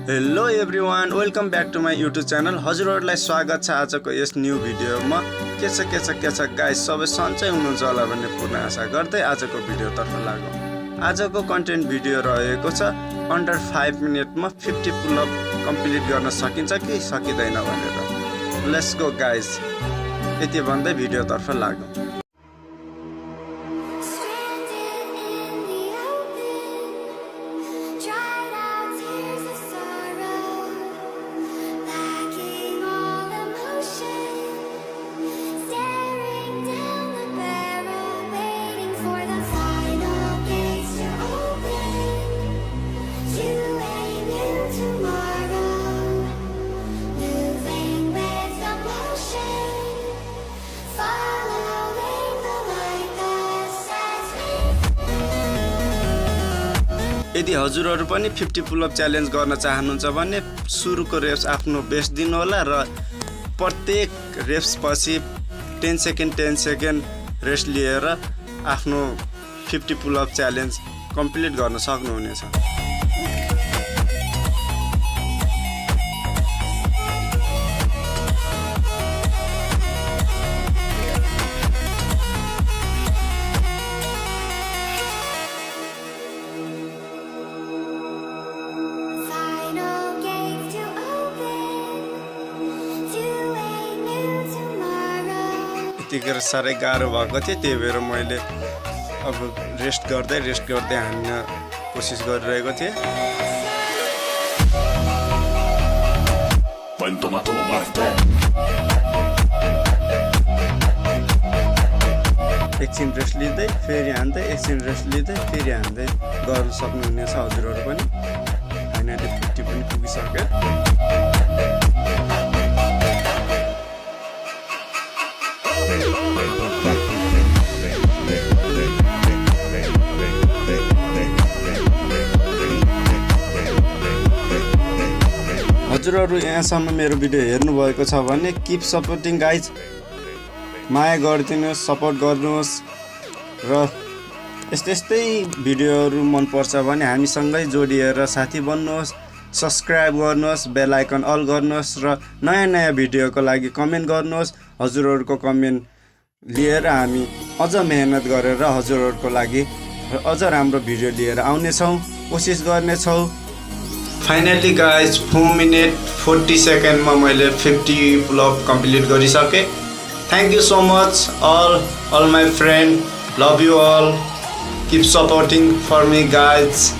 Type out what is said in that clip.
Hello everyone, welcome back to my YouTube channel. हजुरहरूलाई स्वागत छ आजको यस न्यू भिडियोमा। के छ गाइस, सबै सन्चै हुनुहुन्छ होला भन्ने पूर्ण आशा गर्दै आजको भिडियोतर्फ लागौँ। आजको कन्टेन्ट भिडियो रहेको छ अन्डर 5 मिनटमा 50 पुलअप कम्प्लिट गर्न सकिन्छ कि सकिँदैन भनेर। लेट्स गो गाइस, यति भन्दै भिडियोतर्फ लागौँ। यदि हजुरहरू पनि 50 पुलअप च्यालेन्ज गर्न चाहनुहुन्छ भने सुरुको रेप्स आफ्नो बेस्ट दिनु होला र प्रत्येक रेप्स पछि 10 सेकेन्ड रेस्ट लिएर आफ्नो 50 पुलअप च्यालेन्ज कम्प्लिट गर्न सक्नुहुनेछ। त्यतिखेर साह्रै गाह्रो भएको थियो, त्यही भएर मैले अब रेस्ट गर्दै हान्न कोसिस गरिरहेको थिएँ। एकछिन रेस्ट लिँदै फेरि हान्दै, एकछिन रेस्ट लिँदै फेरि हान्दै गर्न सक्नुहुनेछ हजुरहरू पनि। फाइनली 50 पनि पुगिसक्यो। हजुरहरू यहाँसम्म मेरो भिडियो हेर्नुभएको छ भने किप सपोर्टिङ गाइज। माया गरिदिनुहोस्, सपोर्ट गर्नुहोस् र यस्तै भिडियोहरू मनपर्छ भने हामीसँगै जोडिएर साथी बन्नुहोस्। सब्सक्राइब गर्नुहोस्, बेल आइकन अल गर्नुहोस् र नयाँ भिडियोको लागि कमेन्ट गर्नुहोस्। हजुरहरूको कमेन्ट लिएर हामी अझ मेहनत गरेर हजुरहरूको लागि अझ राम्रो भिडियो लिएर आउनेछौँ, कोसिस गर्नेछौँ। फाइनली गाइज 4 मिनट 40 सेकेन्डमा मैले 50 पुलअप कम्प्लिट गरिसकेँ। Thank you so much all my friend, love you all, keep supporting for me guys।